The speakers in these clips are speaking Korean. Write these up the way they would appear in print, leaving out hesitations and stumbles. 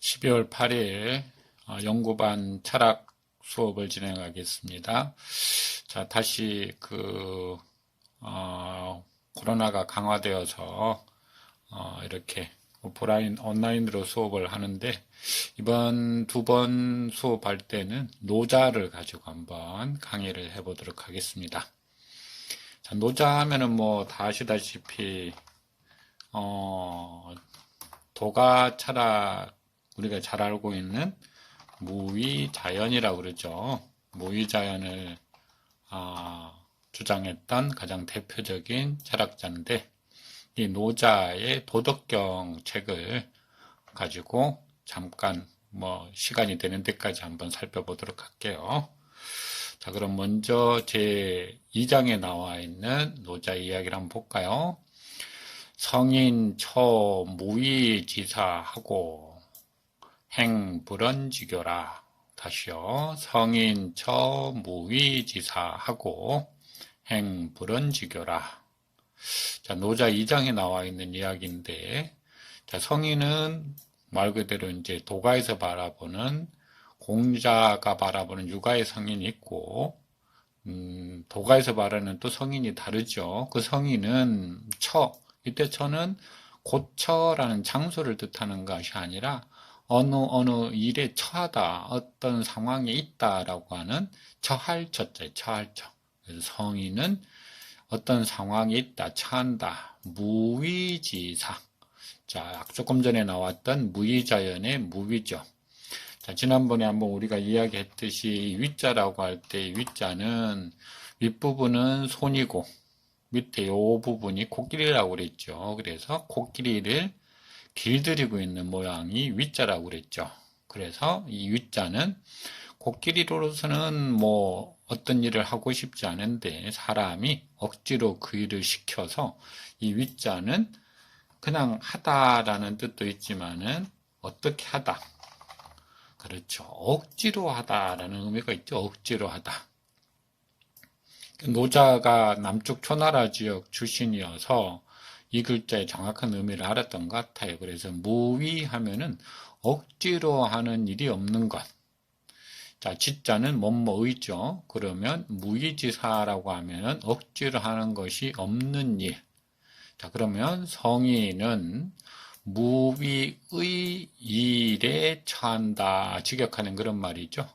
12월 8일 연구반 철학 수업을 진행하겠습니다. 자, 다시 코로나가 강화되어서 이렇게 오프라인, 온라인으로 수업을 하는데, 이번 두 번 수업할 때는 노자를 가지고 한번 강의를 해보도록 하겠습니다. 자, 노자 하면은 뭐 다 아시다시피 도가 철학, 우리가 잘 알고 있는 무위자연이라고 그러죠. 무위자연을 주장했던 가장 대표적인 철학자인데, 이 노자의 도덕경 책을 가지고 잠깐 시간이 되는 데까지 한번 살펴보도록 할게요. 자, 그럼 먼저 제 2장에 나와 있는 노자 이야기를 한번 볼까요? 성인 처 무위지사하고 행불언지교라. 다시요. 성인 처 무위지사하고 행불언지교라. 자, 노자 2장에 나와 있는 이야기인데, 자, 성인은 말 그대로 이제 도가에서 바라보는, 공자가 바라보는 육아의 성인이 있고, 도가에서 말하는 또 성인이 다르죠. 그 성인은 이때 처는 고처라는 장소를 뜻하는 것이 아니라 어느 일에 처하다, 어떤 상황에 있다라고 하는 처할 처자예요. 처할 처. 그래서 성인은 어떤 상황에 있다, 처한다, 무위지사. 자, 조금 전에 나왔던 무위자연의 무위죠. 자, 지난번에 한번 우리가 이야기했듯이 위자라고 할 때 위자는 윗부분은 손이고 밑에 요 부분이 코끼리라고 그랬죠. 그래서 코끼리를 길들이고 있는 모양이 위자라고 그랬죠. 그래서 이 위자는 코끼리로서는 어떤 일을 하고 싶지 않은데 사람이 억지로 그 일을 시켜서 이 위자는 그냥 하다라는 뜻도 있지만은 어떻게 하다. 그렇죠. 억지로 하다라는 의미가 있죠. 억지로 하다. 노자가 남쪽 초나라 지역 출신이어서 이 글자의 정확한 의미를 알았던 것 같아요. 그래서 무위 하면은 억지로 하는 일이 없는 것. 자, 지자는 뭐뭐의죠. 그러면 무위지사라고 하면은 억지로 하는 것이 없는 일. 자, 그러면 성인은 무위의 일에 처한다. 직역하는 그런 말이죠.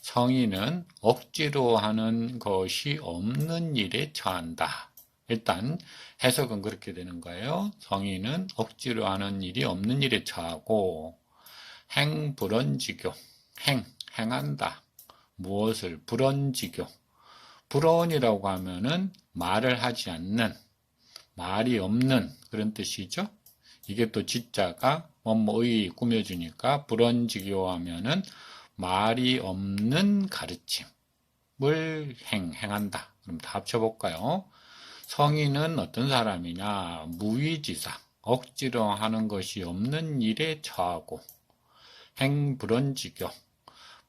성인은 억지로 하는 것이 없는 일에 처한다. 일단 해석은 그렇게 되는 거예요. 성인은 억지로 하는 일이 없는 일에 처하고 행불언지교, 행한다. 무엇을 불언지교. 불언이라고 하면은 말을 하지 않는, 말이 없는 그런 뜻이죠. 이게 또 지자가 뭐뭐의 꾸며주니까 불언지교 하면은 말이 없는 가르침을 행한다. 그럼 다 합쳐볼까요? 성인은 어떤 사람이냐? 무위지사, 억지로 하는 것이 없는 일에 처하고 행불언지교,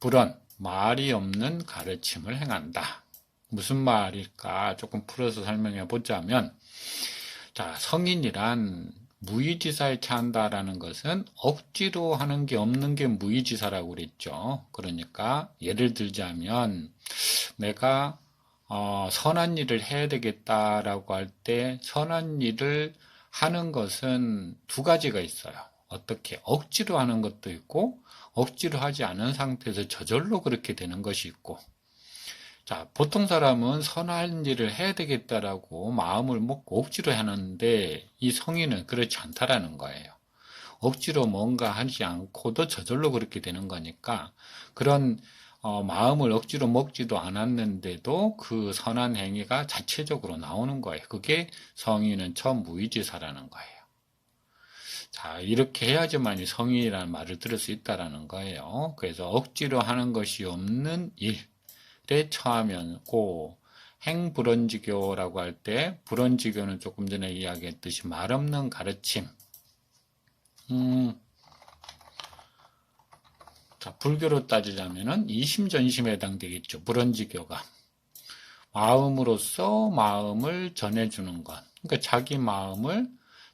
불언, 말이 없는 가르침을 행한다. 무슨 말일까? 조금 풀어서 설명해 보자면, 자, 성인이란 무위지사에 처한다라는 것은 억지로 하는 게 없는 게 무위지사라고 그랬죠. 그러니까 예를 들자면 내가 선한 일을 해야 되겠다라고 할 때 선한 일을 하는 것은 두 가지가 있어요. 어떻게 억지로 하는 것도 있고 억지로 하지 않은 상태에서 저절로 그렇게 되는 것이 있고, 자, 보통 사람은 선한 일을 해야 되겠다라고 마음을 먹고 억지로 하는데 이 성인은 그렇지 않다라는 거예요. 억지로 뭔가 하지 않고도 저절로 그렇게 되는 거니까 그런 마음을 억지로 먹지도 않았는데도 그 선한 행위가 자체적으로 나오는 거예요. 그게 성인은 처음 무위지사라는 거예요. 자, 이렇게 해야지만 성인이라는 말을 들을 수 있다라는 거예요. 그래서 억지로 하는 것이 없는 일. 에 처하면고, 행불언지교라고 할 때 불언지교는 조금 전에 이야기했듯이 말 없는 가르침. 자, 불교로 따지자면은 이심전심에 해당되겠죠. 불언지교가 마음으로써 마음을 전해주는 것. 그러니까 자기 마음을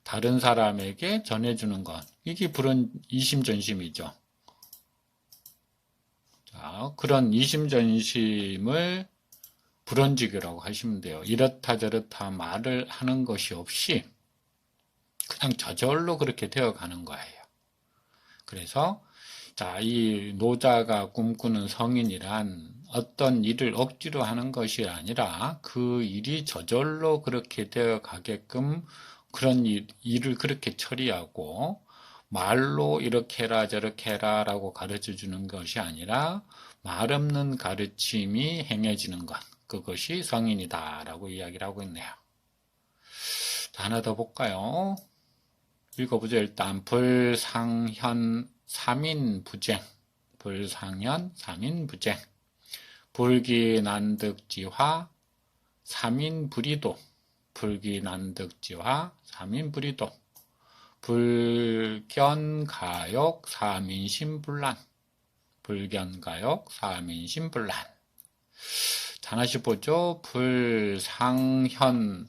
다른 사람에게 전해주는 것. 이게 이심전심이죠. 자, 그런 이심전심을 불언지교라고 하시면 돼요. 이렇다 저렇다 말을 하는 것이 없이 그냥 저절로 그렇게 되어가는 거예요. 그래서 자, 이 노자가 꿈꾸는 성인이란 어떤 일을 억지로 하는 것이 아니라 그 일이 저절로 그렇게 되어 가게끔 그런 일을 그렇게 처리하고 말로 이렇게 해라 저렇게 해라 라고 가르쳐 주는 것이 아니라 말 없는 가르침이 행해지는 것. 그것이 성인이다 라고 이야기를 하고 있네요. 자, 하나 더 볼까요? 읽어보죠. 일단 불상현 3인부쟁 불상현 3인부쟁 불기난득지화 3인불이도 불기난득지화 3인불이도 불견가욕 3인신불란 불견가욕 3인신불란. 자, 하나씩 보죠. 불상현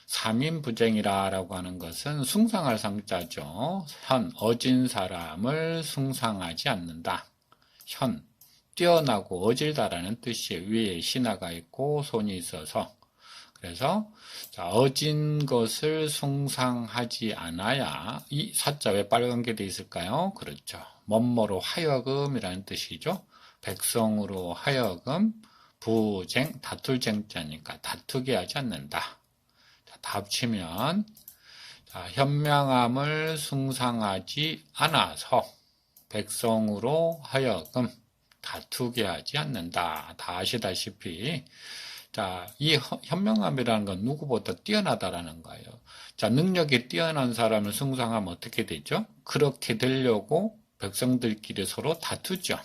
3인부쟁이라 라고 하는 것은 숭상할 상자죠. 현, 어진 사람을 숭상하지 않는다. 현, 뛰어나고 어질다라는 뜻이에요. 위에 신하가 있고 손이 있어서. 그래서 자, 어진 것을 숭상하지 않아야 이 사자 왜 빨간 게 돼 있을까요? 그렇죠. 뭐뭐로 하여금이라는 뜻이죠. 백성으로 하여금 부쟁, 다툴 쟁자니까 다투게 하지 않는다. 다 합치면 자, 현명함을 숭상하지 않아서 백성으로 하여금 다투게 하지 않는다. 다 아시다시피 자, 이 현명함이라는 건 누구보다 뛰어나다라는 거예요. 자, 능력이 뛰어난 사람을 숭상하면 어떻게 되죠? 그렇게 되려고 백성들끼리 서로 다투죠.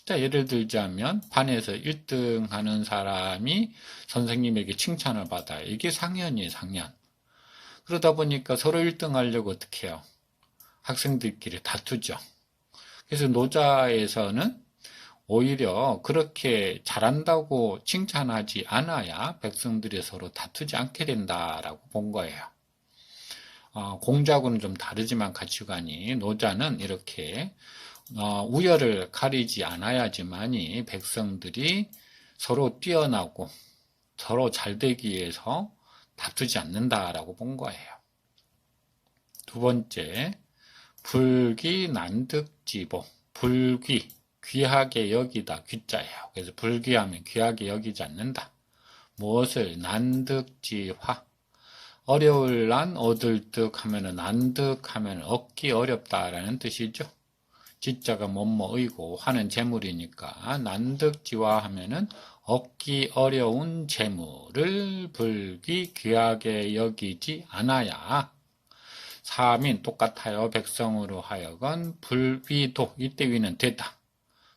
자, 예를 들자면 반에서 1등 하는 사람이 선생님에게 칭찬을 받아요. 이게 상현이에요, 상현. 그러다 보니까 서로 1등 하려고 어떻게 해요? 학생들끼리 다투죠. 그래서 노자에서는 오히려 그렇게 잘한다고 칭찬하지 않아야 백성들이 서로 다투지 않게 된다라고 본 거예요. 공자하고는 좀 다르지만 가치관이 노자는 이렇게 우열을 가리지 않아야지만이 백성들이 서로 뛰어나고 서로 잘 되기 위해서 다투지 않는다라고 본 거예요. 두 번째, 불귀난득지보. 불귀, 귀하게 여기다, 귀자예요. 그래서 불귀하면 귀하게 여기지 않는다. 무엇을? 난득지화. 어려울 난 얻을 득 하면은 난득 하면 얻기 어렵다라는 뜻이죠. 지자가 뭐뭐의고 화는 재물이니까 난득지화 하면은 얻기 어려운 재물을 불귀 귀하게 여기지 않아야 사민 똑같아요. 백성으로 하여금 불위도 이때 위는 되다.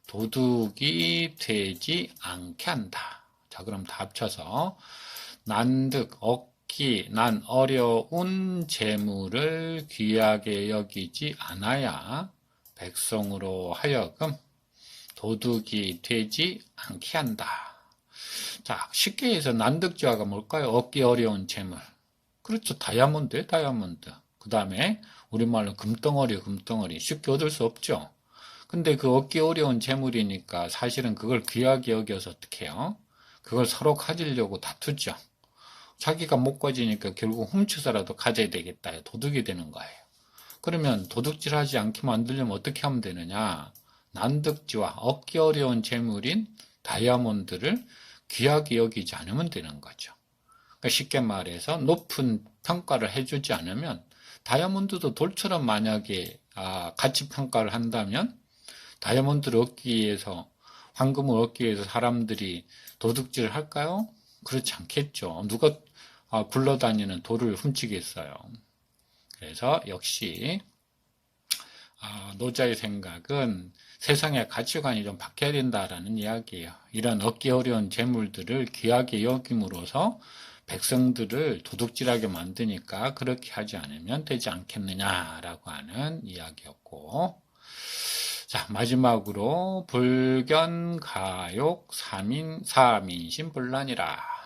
도둑이 되지 않게 한다. 자, 그럼 다 합쳐서 난득 얻기 난 어려운 재물을 귀하게 여기지 않아야 백성으로 하여금 도둑이 되지 않게 한다. 자, 쉽게 해서 난득지화가 뭘까요? 얻기 어려운 재물. 그렇죠. 다이아몬드예요, 다이아몬드. 그 다음에 우리말로 금덩어리, 금덩어리. 쉽게 얻을 수 없죠. 근데 그 얻기 어려운 재물이니까 사실은 그걸 귀하게 여겨서 어떻게 해요? 그걸 서로 가지려고 다투죠. 자기가 못 가지니까 결국 훔쳐서라도 가져야 되겠다. 도둑이 되는 거예요. 그러면 도둑질하지 않게 만들려면 어떻게 하면 되느냐? 난득지와 얻기 어려운 재물인 다이아몬드를 귀하게 여기지 않으면 되는 거죠. 그러니까 쉽게 말해서 높은 평가를 해주지 않으면 다이아몬드도 돌처럼 만약에 가치 평가를 한다면 다이아몬드를 얻기 위해서 황금을 얻기 위해서 사람들이 도둑질을 할까요? 그렇지 않겠죠. 누가 굴러다니는 돌을 훔치겠어요. 그래서 역시 노자의 생각은 세상의 가치관이 좀 바뀌어야 된다라는 이야기예요. 이런 얻기 어려운 재물들을 귀하게 여김으로써 백성들을 도둑질하게 만드니까 그렇게 하지 않으면 되지 않겠느냐라고 하는 이야기였고, 자, 마지막으로 불견가욕 사민신불란이라.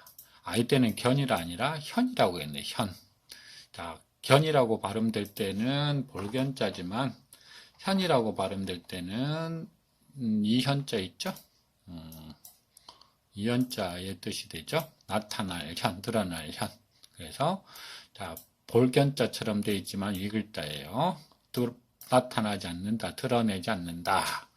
이때는 견이라 아니라 현이라고 했네. 현. 자, 견이라고 발음될 때는 볼견자지만 현이라고 발음될 때는 이현자 있죠? 이현자의 뜻이 되죠? 나타날 현, 드러날 현. 그래서 자, 볼견자처럼 되어 있지만 이 글자예요. 나타나지 않는다, 드러내지 않는다.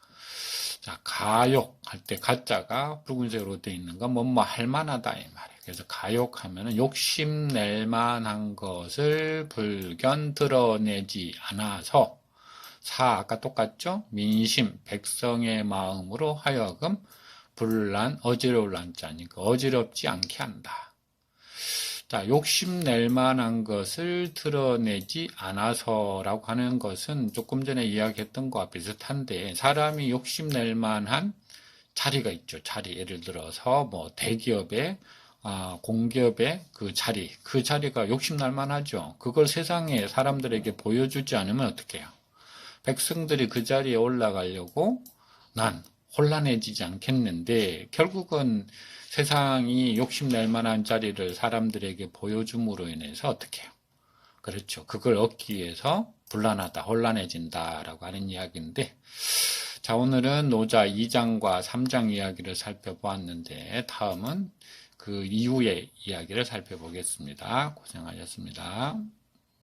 자, 가욕할 때 가자가 붉은색으로 되어 있는 건 뭐뭐 할 만하다 이 말이에요. 그래서 가욕하면은 욕심낼 만한 것을 불견 드러내지 않아서 아까 똑같죠? 민심, 백성의 마음으로 하여금 불난, 어지러울 난자니까 어지럽지 않게 한다. 자, 욕심낼 만한 것을 드러내지 않아서라고 하는 것은 조금 전에 이야기했던 것과 비슷한데 사람이 욕심낼 만한 자리가 있죠. 자리. 예를 들어서 뭐 대기업의 공기업의 그 자리가 욕심날 만하죠. 그걸 세상에 사람들에게 보여주지 않으면 어떻게 해요? 백성들이 그 자리에 올라가려고 난 혼란해지지 않겠는데 결국은 세상이 욕심낼 만한 자리를 사람들에게 보여줌으로 인해서 어떻게 해요? 그렇죠. 그걸 얻기 위해서 불안하다, 혼란해진다라고 하는 이야기인데 자, 오늘은 노자 2장과 3장 이야기를 살펴보았는데 다음은 그 이후의 이야기를 살펴보겠습니다. 고생하셨습니다.